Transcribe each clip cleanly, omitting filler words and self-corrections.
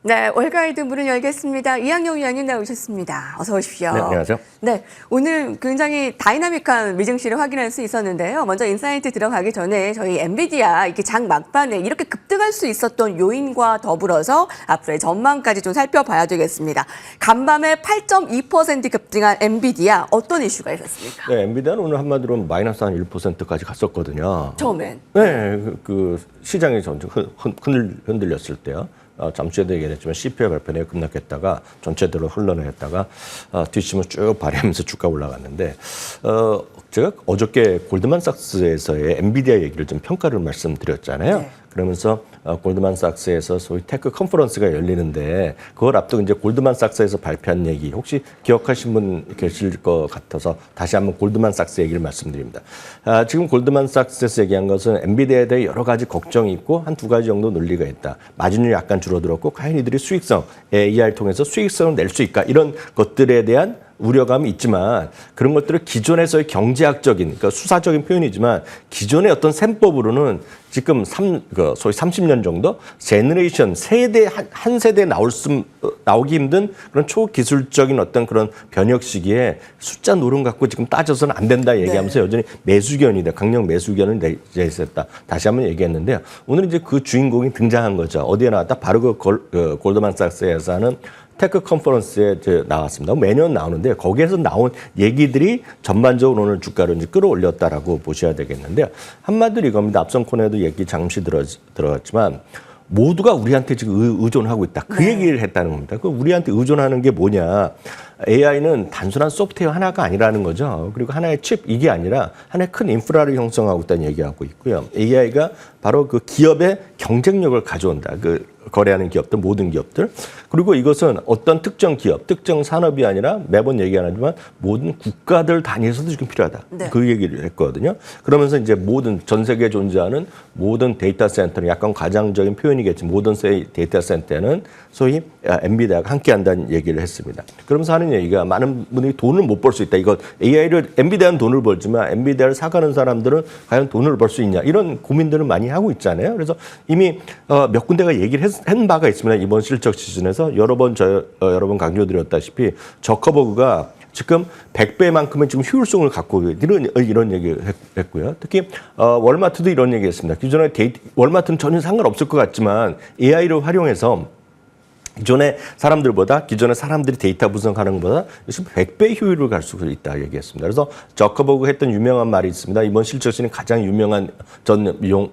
네, 월가이드 문을 열겠습니다. 이학용 위원님 나오셨습니다. 어서 오십시오. 네, 안녕하세요. 네, 오늘 굉장히 다이나믹한 미증시를 확인할 수 있었는데요. 먼저 인사이트 들어가기 전에 저희 엔비디아 이렇게 장 막판에 이렇게 급등할 수 있었던 요인과 더불어서 앞으로의 전망까지 좀 살펴봐야 되겠습니다. 간밤에 8.2% 급등한 엔비디아 어떤 이슈가 있었습니까? 네, 엔비디아는 오늘 한마디로 마이너스 한 1%까지 갔었거든요. 처음엔. 네, 그 시장이 점점 흔들렸을 때요. 잠시 전에 얘기했지만 CPI 발표 내에 급락했다가 전체적으로 흘러내렸다가 뒷심을 쭉 발휘하면서 주가 올라갔는데 제가 어저께 골드만삭스에서의 엔비디아 얘기를 좀 평가를 말씀드렸잖아요. 네. 그러면서 골드만삭스에서 소위 테크 컨퍼런스가 열리는데 그걸 앞두고 이제 골드만삭스에서 발표한 얘기 혹시 기억하신 분 계실 것 같아서 다시 한번 골드만삭스 얘기를 말씀드립니다. 지금 골드만삭스에서 얘기한 것은 엔비디아에 대해 여러 가지 걱정이 있고 한 두 가지 정도 논리가 있다. 마진율이 약간 줄어들었고 과연 이들이 수익성, AI를 통해서 수익성을 낼 수 있을까 이런 것들에 대한 우려감이 있지만 그런 것들을 기존에서의 경제학적인, 그러니까 수사적인 표현이지만 기존의 어떤 셈법으로는 지금 소위 30년 정도 제너레이션 세대 한 세대에 나오기 힘든 그런 초기술적인 어떤 그런 변혁 시기에 숫자 노름 갖고 지금 따져서는 안 된다 얘기하면서 여전히 매수견이다, 강력 매수견을 내세웠다. 다시 한번 얘기했는데요. 오늘 이제 그 주인공이 등장한 거죠. 어디에 나왔다? 바로 그 골드만삭스에서 하는 테크 컨퍼런스에 나왔습니다. 매년 나오는데 거기에서 나온 얘기들이 전반적으로 오늘 주가를 이제 끌어올렸다라고 보셔야 되겠는데요. 한마디로 이겁니다. 앞선 코너에도 얘기 잠시 들어갔지만 모두가 우리한테 지금 의존하고 있다. 그 얘기를 했다는 겁니다. 그 우리한테 의존하는 게 뭐냐. AI는 단순한 소프트웨어 하나가 아니라는 거죠. 그리고 하나의 칩 이게 아니라 하나의 큰 인프라를 형성하고 있다는 얘기하고 있고요. AI가 바로 그 기업의 경쟁력을 가져온다. 그 거래하는 기업들, 모든 기업들. 그리고 이것은 어떤 특정 기업, 특정 산업이 아니라 매번 얘기하지만 모든 국가들 단위에서도 지금 필요하다. 네. 그 얘기를 했거든요. 그러면서 이제 모든 전 세계에 존재하는 모든 데이터 센터는 약간 과장적인 표현이겠지만 모든 데이터 센터는 소위 엔비디아가 함께 한다는 얘기를 했습니다. 그러면서 하는 얘기가 많은 분들이 돈을 못 벌 수 있다. 이거 AI를 엔비디아는 돈을 벌지만 엔비디아를 사가는 사람들은 과연 돈을 벌 수 있냐. 이런 고민들을 많이 하고 있잖아요. 그래서 이미 몇 군데가 얘기를 한 바가 있습니다. 이번 실적 시즌에서 여러 번 강조드렸다시피 저커버그가 지금 100배만큼의 지금 효율성을 갖고 이런 얘기를 했고요. 특히 월마트도 이런 얘기했습니다. 기존에 월마트는 전혀 상관없을 것 같지만 AI를 활용해서 기존의 사람들이 데이터 분석하는 것보다 100배 효율을 갈 수 있다 얘기했습니다. 그래서 저커버그 했던 유명한 말이 있습니다. 이번 실적 시즌 가장 유명한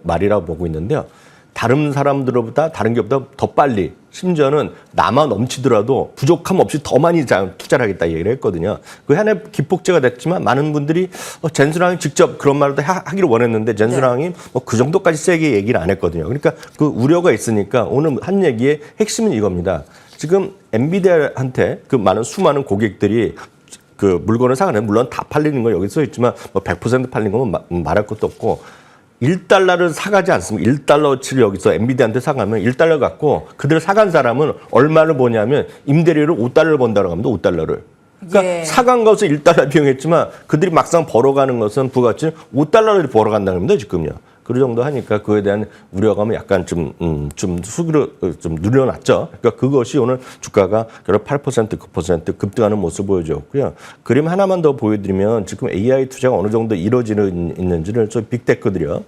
말이라고 보고 있는데요. 다른 사람들보다 다른 기업보다 더 빨리 심지어는 남아 넘치더라도 부족함 없이 더 많이 투자를 하겠다 얘기를 했거든요. 그 하나의 기폭제가 됐지만 많은 분들이 젠슨왕이 직접 그런 말도 하기를 원했는데 젠슨왕이 그 정도까지 세게 얘기를 안 했거든요. 그러니까 그 우려가 있으니까 오늘 한 얘기의 핵심은 이겁니다. 지금 엔비디아한테 그 수많은 고객들이 그 물건을 사가는 물론 다 팔리는 건 여기 써 있지만 100% 팔린 건 말할 것도 없고 1달러를 사가지 않습니까? 1달러치를 여기서 엔비디아한테 사가면 1달러 갖고 그들 사간 사람은 얼마를 버냐면 임대료를 5달러를 번다고 합니다. 5달러를. 그러니까 예. 사간 것은 1달러 비용했지만 그들이 막상 벌어가는 것은 부가치 5달러를 벌어간다는 겁니다. 지금요. 그 정도 하니까 그에 대한 우려감은 약간 좀 늘어났죠. 그러니까 그것이 오늘 주가가 결국 8%, 9% 급등하는 모습을 보여줬고요. 그림 하나만 더 보여드리면 지금 AI 투자가 어느 정도 이루어지는 있는지를 저 빅테크들이요.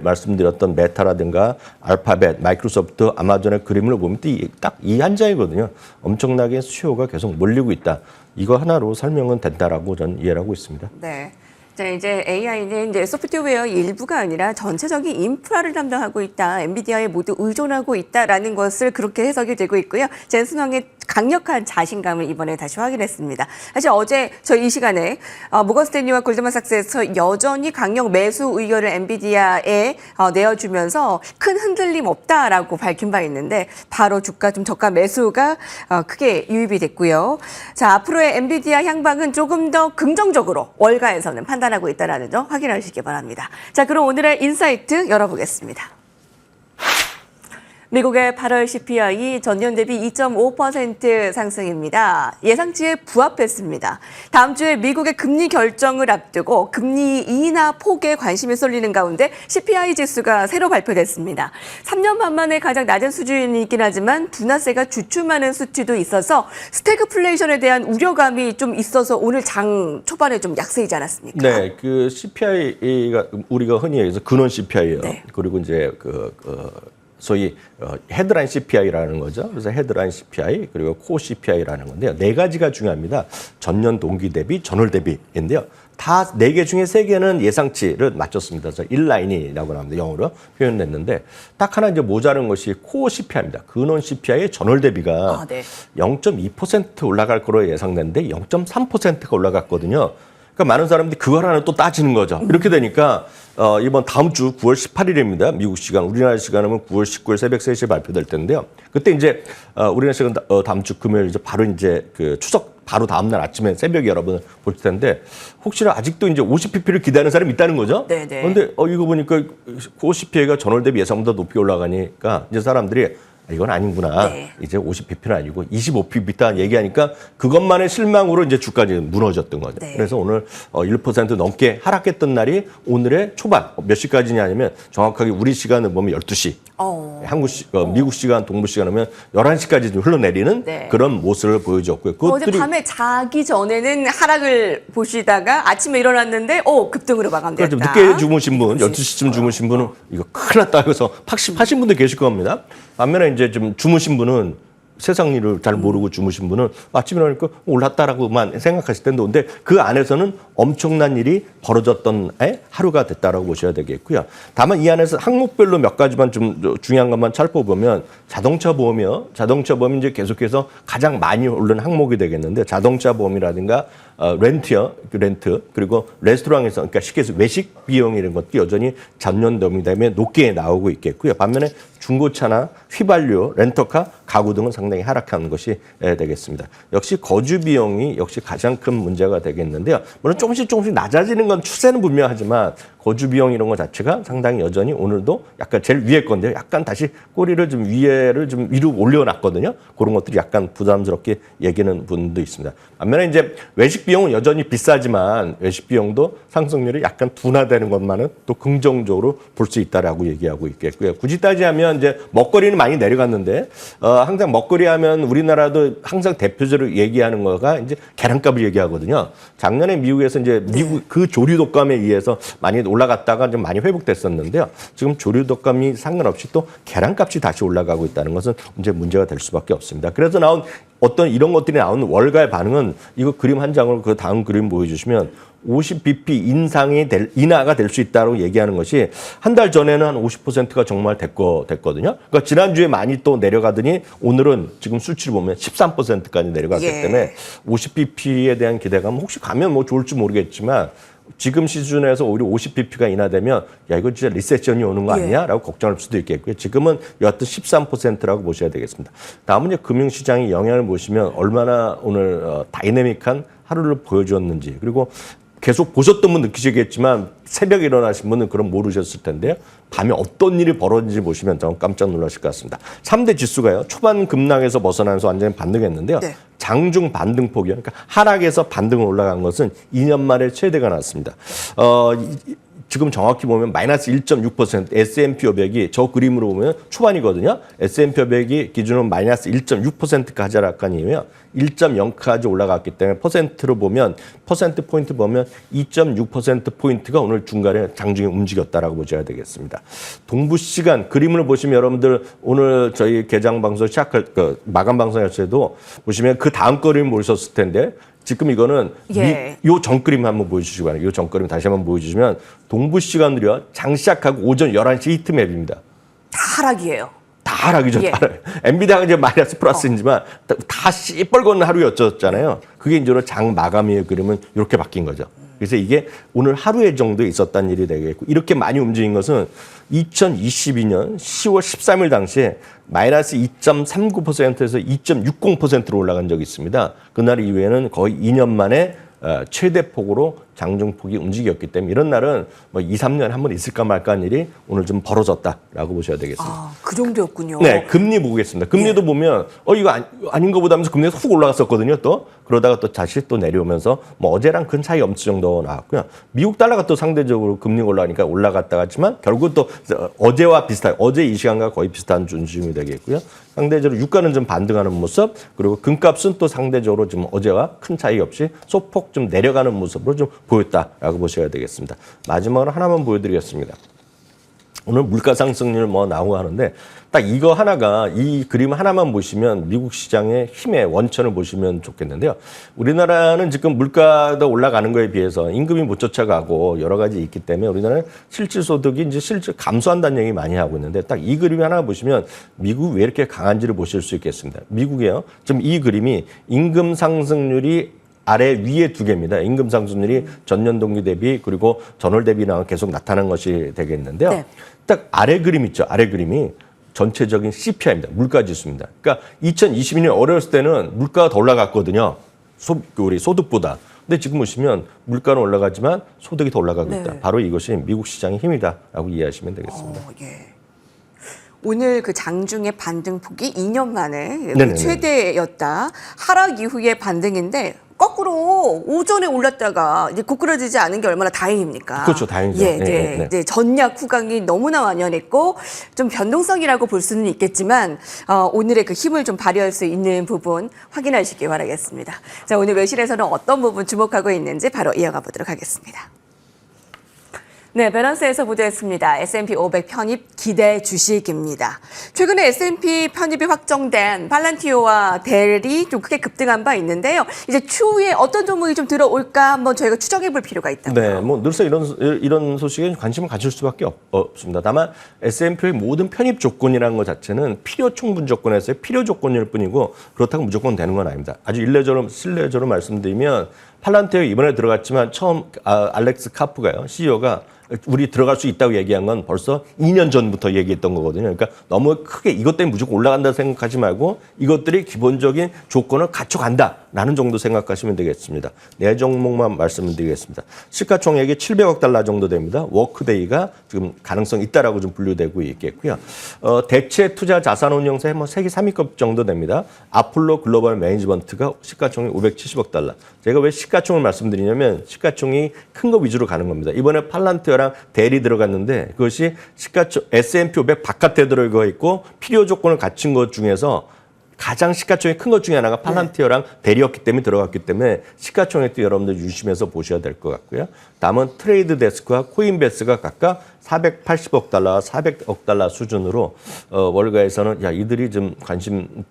말씀드렸던 메타라든가 알파벳, 마이크로소프트, 아마존의 그림을 보면 딱 이 한 장이거든요. 엄청나게 수요가 계속 몰리고 있다. 이거 하나로 설명은 된다라고 저는 이해를 하고 있습니다. 네. 자, 이제 AI는 이제 소프트웨어 일부가 아니라 전체적인 인프라를 담당하고 있다. 엔비디아에 모두 의존하고 있다라는 것을 그렇게 해석이 되고 있고요. 젠슨왕의 강력한 자신감을 이번에 다시 확인했습니다. 사실 어제 저희 이 시간에 모건스탠리와 골드만삭스에서 여전히 강력 매수 의견을 엔비디아에 내어주면서 큰 흔들림 없다라고 밝힌 바 있는데 바로 주가 좀 저가 매수가 크게 유입이 됐고요. 자, 앞으로의 엔비디아 향방은 조금 더 긍정적으로 월가에서는 판단하고 있다는 점 확인하시기 바랍니다. 자, 그럼 오늘의 인사이트 열어보겠습니다. 미국의 8월 CPI 전년 대비 2.5% 상승입니다. 예상치에 부합했습니다. 다음 주에 미국의 금리 결정을 앞두고 금리 인하 폭에 관심이 쏠리는 가운데 CPI 지수가 새로 발표됐습니다. 3년 반 만에 가장 낮은 수준이긴 하지만 둔화세가 주춤하는 수치도 있어서 스태그플레이션에 대한 우려감이 좀 있어서 오늘 장 초반에 좀 약세이지 않았습니까? 네, 그 CPI가 우리가 흔히 얘기해서 근원 CPI예요. 네. 그리고 이제 소위 헤드라인 CPI라는 거죠. 그래서 헤드라인 CPI 그리고 코 CPI라는 건데요. 네 가지가 중요합니다. 전년 동기 대비, 전월 대비인데요. 다 네 개 중에 세 개는 예상치를 맞췄습니다. 그래서 인라인이라고 합니다. 영어로 표현했는데 딱 하나 이제 모자른 것이 코 CPI입니다. 근원 CPI의 전월 대비가 0.2% 올라갈 거로 예상됐는데 0.3%가 올라갔거든요. 그러니까 많은 사람들이 그걸 하나 또 따지는 거죠. 이렇게 되니까 이번 다음 주 9월 18일입니다. 미국 시간, 우리나라 시간은 9월 19일 새벽 3시에 발표될 텐데요. 그때 이제 우리나라 시간 다음 주 금요일 이제 바로 이제 그 추석 바로 다음 날 아침에 새벽에 여러분 볼 텐데 혹시나 아직도 이제 50pp를 기대하는 사람이 있다는 거죠. 네네. 그런데 이거 보니까 50p가 전월 대비 예상보다 높게 올라가니까 이제 사람들이 이건 아닌구나. 네. 이제 50pp는 아니고 25pp다 얘기하니까 그것만의 실망으로 이제 주가가 무너졌던 거죠. 네. 그래서 오늘 1% 넘게 하락했던 날이 오늘의 초반 몇 시까지냐면 정확하게 우리 시간을 보면 12시. 미국 시간, 동부 시간이면 11시까지 좀 흘러내리는 네. 그런 모습을 보여줬고요. 어제 밤에 자기 전에는 하락을 보시다가 아침에 일어났는데 급등으로 마감됐다. 그렇죠. 늦게 주무신 분, 12시쯤 주무신 분은 이거 큰일 났다 해서 하신 분도 계실 겁니다. 반면에 이제 좀 주무신 분은 세상 일을 잘 모르고 주무신 분은 아침에 일어나니까 올랐다라고만 생각하실 텐데 근데 그 안에서는 엄청난 일이 벌어졌던 하루가 됐다라고 보셔야 되겠고요. 다만 이 안에서 항목별로 몇 가지만 좀 중요한 것만 살펴보면 자동차 보험이 이제 계속해서 가장 많이 오른 항목이 되겠는데 자동차 보험이라든가 렌트 그리고 레스토랑에서 그러니까 쉽게 해서 외식 비용 이런 것도 여전히 전년 대비 높게 나오고 있겠고요. 반면에 중고차나 휘발유, 렌터카, 가구 등은 상당히 하락하는 것이 되겠습니다. 역시 거주 비용이 역시 가장 큰 문제가 되겠는데요. 물론 조금씩 낮아지는 건 추세는 분명하지만 거주 비용 이런 것 자체가 상당히 여전히 오늘도 약간 제일 위에 건데요. 약간 다시 꼬리를 좀 위로 올려놨거든요. 그런 것들이 약간 부담스럽게 얘기하는 분도 있습니다. 반면에 이제 외식 비용은 여전히 비싸지만 외식 비용도 상승률이 약간 둔화되는 것만은 또 긍정적으로 볼 수 있다라고 얘기하고 있겠고요. 굳이 따지자면 이제 먹거리는 많이 내려갔는데 항상 먹거리 하면 우리나라도 항상 대표적으로 얘기하는 거가 이제 계란값을 얘기하거든요. 작년에 미국에서 이제 미국 그 조류 독감에 의해서 많이 올라갔다가 좀 많이 회복됐었는데요. 지금 조류 독감이 상관없이 또 계란값이 다시 올라가고 있다는 것은 이제 문제가 될 수밖에 없습니다. 그래서 나온 어떤 이런 것들이 나오는 월가의 반응은 이거 그림 한 장으로 그 다음 그림 보여주시면 50bp 인하가 될 수 있다고 얘기하는 것이 한 달 전에는 한 50%가 정말 됐거든요. 그러니까 지난주에 많이 또 내려가더니 오늘은 지금 수치를 보면 13%까지 내려갔기 때문에 50bp에 대한 기대감은 혹시 가면 뭐 좋을지 모르겠지만 지금 시즌에서 오히려 50bp가 인하되면 야 이거 진짜 리세션이 오는 거 아니야? 라고 걱정할 수도 있겠고요. 지금은 여하튼 13%라고 보셔야 되겠습니다. 다음은 이제 금융시장의 영향을 보시면 얼마나 오늘 다이내믹한 하루를 보여주었는지 그리고 계속 보셨던 분 느끼시겠지만 새벽에 일어나신 분은 그럼 모르셨을 텐데요. 밤에 어떤 일이 벌어진지 보시면 좀 깜짝 놀라실 것 같습니다. 3대 지수가요. 초반 급락에서 벗어나면서 완전히 반등했는데요. 네. 장중 반등폭이요. 그러니까 하락에서 반등을 올라간 것은 2년 만에 최대가 났습니다. 지금 정확히 보면 마이너스 1.6% S&P 500이 저 그림으로 보면 초반이거든요. S&P 500이 기준으로 마이너스 1.6%까지 하락한 이유요. 1.0까지 올라갔기 때문에 퍼센트로 보면 퍼센트 포인트 보면 2.6% 포인트가 오늘 중간에 장중에 움직였다라고 보셔야 되겠습니다. 동부 시간 그림을 보시면 여러분들 오늘 저희 개장 방송 시작할 마감 방송에서도 보시면 그 다음 그림 보셨을 텐데 지금 이거는 요 전그림 한번 보여주시기 바랍니다. 요 전그림 다시 한번 보여주시면 동부 시간으로요. 장 시작하고 오전 11시 히트맵입니다. 다 하락이에요. 다 하락이죠. 다 하락. 엔비디아가 이제 마이너스 플러스이지만 다 시뻘건 하루였잖아요. 그게 이제 오늘 장 마감의 그림은 이렇게 바뀐 거죠. 그래서 이게 오늘 하루에 정도 있었다는 일이 되겠고 이렇게 많이 움직인 것은 2022년 10월 13일 당시에 마이너스 2.39%에서 2.60%로 올라간 적이 있습니다. 그날 이후에는 거의 2년 만에 최대 폭으로 장중폭이 움직였기 때문에 이런 날은 뭐 2, 3년에 한 번 있을까 말까 한 일이 오늘 좀 벌어졌다라고 보셔야 되겠습니다. 아, 그 정도였군요. 네, 금리 보겠습니다. 금리도 보면 이거 아닌 거 보다 하면서 금리가 훅 올라갔었거든요. 또 그러다가 또 다시 또 내려오면서 뭐 어제랑 큰 차이 없을 정도 나왔고요. 미국 달러가 또 상대적으로 금리가 올라가니까 올라갔다 갔지만 결국 또 어제와 비슷한 어제 이 시간과 거의 비슷한 중심이 되겠고요. 상대적으로 유가는 좀 반등하는 모습, 그리고 금값은 또 상대적으로 좀 어제와 큰 차이 없이 소폭 좀 내려가는 모습으로 좀 보였다라고 보셔야 되겠습니다. 마지막으로 하나만 보여드리겠습니다. 오늘 물가 상승률 뭐 나오고 하는데 딱 이거 하나가 이 그림 하나만 보시면 미국 시장의 힘의 원천을 보시면 좋겠는데요. 우리나라는 지금 물가가 올라가는 거에 비해서 임금이 못 쫓아가고 여러 가지 있기 때문에 우리나라는 실질 소득이 이제 실질 감소한다는 얘기 많이 하고 있는데 딱 이 그림 하나 보시면 미국이 왜 이렇게 강한지를 보실 수 있겠습니다. 미국이요. 지금 이 그림이 임금 상승률이 아래 위에 두 개입니다. 임금 상승률이 전년 동기 대비 그리고 전월 대비나 계속 나타난 것이 되겠는데요. 네. 딱 아래 그림 있죠. 아래 그림이 전체적인 CPI입니다. 물가 지수입니다. 그러니까 2022년 어려웠을 때는 물가가 더 올라갔거든요. 우리 소득보다. 근데 지금 보시면 물가는 올라가지만 소득이 더 올라가고 있다. 네. 바로 이것이 미국 시장의 힘이다라고 이해하시면 되겠습니다. 예. 오늘 그 장중의 반등폭이 2년 만에 네네네. 최대였다. 하락 이후의 반등인데 거꾸로 오전에 올랐다가 이제 고꾸라지지 않은 게 얼마나 다행입니까? 그렇죠, 다행이죠. 예, 네, 네, 네. 네. 전약 후강이 너무나 완연했고 좀 변동성이라고 볼 수는 있겠지만 오늘의 그 힘을 좀 발휘할 수 있는 부분 확인하시기 바라겠습니다. 자, 오늘 외실에서는 어떤 부분 주목하고 있는지 바로 이어가 보도록 하겠습니다. 네, 밸런스에서 보도했습니다. S&P 500 편입 기대 주식입니다. 최근에 S&P 편입이 확정된 팔란티오와 델이 좀 크게 급등한 바 있는데요. 이제 추후에 어떤 종목이 좀 들어올까 한번 저희가 추정해 볼 필요가 있다고요. 네, 뭐 늘상 이런 소식에 관심을 가질 수밖에 없습니다. 다만 S&P의 모든 편입 조건이라는 것 자체는 필요 충분 조건에서의 필요 조건일 뿐이고 그렇다고 무조건 되는 건 아닙니다. 아주 실례적으로 말씀드리면 팔란티오 이번에 들어갔지만 처음 알렉스 카프가요, CEO가 우리 들어갈 수 있다고 얘기한 건 벌써 2년 전부터 얘기했던 거거든요. 그러니까 너무 크게 이것 때문에 무조건 올라간다 생각하지 말고 이것들이 기본적인 조건을 갖춰간다라는 정도 생각하시면 되겠습니다. 네 종목만 말씀드리겠습니다. 시가총액이 700억 달러 정도 됩니다. 워크데이가 지금 가능성 있다라고 좀 분류되고 있겠고요. 대체 투자 자산운용사에 뭐 세계 3위급 정도 됩니다. 아폴로 글로벌 매니지먼트가 시가총액 570억 달러. 제가 왜 시가총을 말씀드리냐면 시가총이 큰 거 위주로 가는 겁니다. 이번에 팔란티오랑 델이 들어갔는데 그것이 시가총 S&P 500 바깥에 들어가 있고 필요 조건을 갖춘 것 중에서 가장 시가총액 큰 것 중에 하나가 팔란티오랑 델이었기 때문에 들어갔기 때문에 시가총액도 여러분들 유심해서 보셔야 될 것 같고요. 다음은 트레이드 데스크와 코인베스가 각각 480억 달러와 400억 달러 수준으로 월가에서는 야 이들이 좀 관심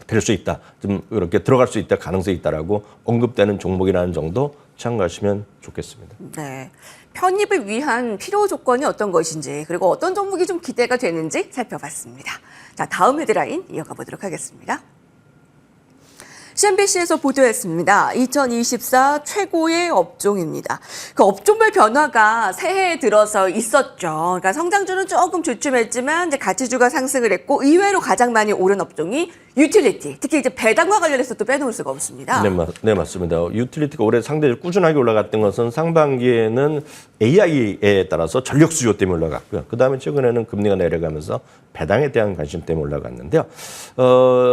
될 수 있다. 좀 이렇게 들어갈 수 있다. 가능성이 있다라고 언급되는 종목이라는 정도 참고하시면 좋겠습니다. 네. 편입을 위한 필요 조건이 어떤 것인지 그리고 어떤 종목이 좀 기대가 되는지 살펴봤습니다. 자, 다음 헤드라인 이어가 보도록 하겠습니다. CNBC에서 보도했습니다. 2024 최고의 업종입니다. 그 업종별 변화가 새해에 들어서 있었죠. 그러니까 성장주는 조금 주춤했지만 이제 가치주가 상승을 했고 의외로 가장 많이 오른 업종이 유틸리티, 특히 이제 배당과 관련해서 또 빼놓을 수가 없습니다. 네, 맞습니다. 유틸리티가 올해 상대적으로 꾸준하게 올라갔던 것은 상반기에는 AI에 따라서 전력 수요 때문에 올라갔고요. 그 다음에 최근에는 금리가 내려가면서 배당에 대한 관심 때문에 올라갔는데요.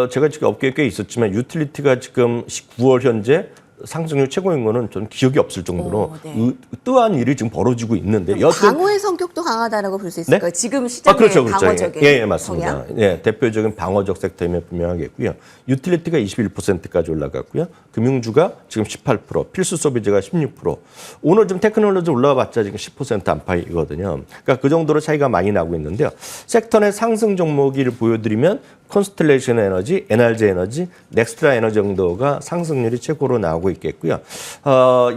제가 지금 업계에 꽤 있었지만 유틸리티가 지금 9월 현재 상승률 최고인 거는 좀 기억이 없을 정도로 네. 뜨한 일이 지금 벌어지고 있는데 방어의 성격도 강하다라고 볼 수 있을까요? 네? 지금 시장의 그렇죠. 방어적인 예, 맞습니다. 성향? 예, 대표적인 방어적 섹터이면 분명하겠고요. 유틸리티가 21%까지 올라갔고요. 금융주가 지금 18%, 필수 소비재가 16%. 오늘 좀 테크놀로지 올라와봤자 지금 10% 안팎이거든요. 그러니까 그 정도로 차이가 많이 나고 있는데요. 섹터 내 상승 종목을 보여드리면 콘스텔레이션 에너지, NRG 에너지, 넥스트라 에너지 정도가 상승률이 최고로 나오고 있겠고요.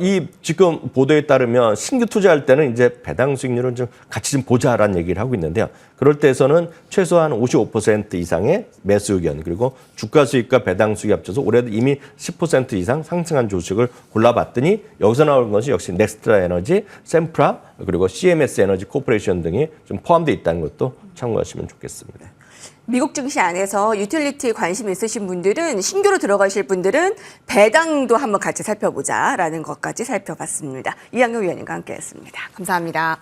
이 지금 보도에 따르면 신규 투자할 때는 이제 배당 수익률은 좀 같이 좀 보자라는 얘기를 하고 있는데요. 그럴 때에서는 최소한 55% 이상의 매수 의견 그리고 주가 수익과 배당 수익 합쳐서 올해도 이미 10% 이상 상승한 주식을 골라봤더니 여기서 나오는 것이 역시 넥스트라 에너지, 샘프라 그리고 CMS 에너지 코퍼레이션 등이 좀 포함되어 있다는 것도 참고하시면 좋겠습니다. 미국 증시 안에서 유틸리티 관심 있으신 분들은 신규로 들어가실 분들은 배당도 한번 같이 살펴보자라는 것까지 살펴봤습니다. 이양료 위원님과 함께했습니다. 감사합니다.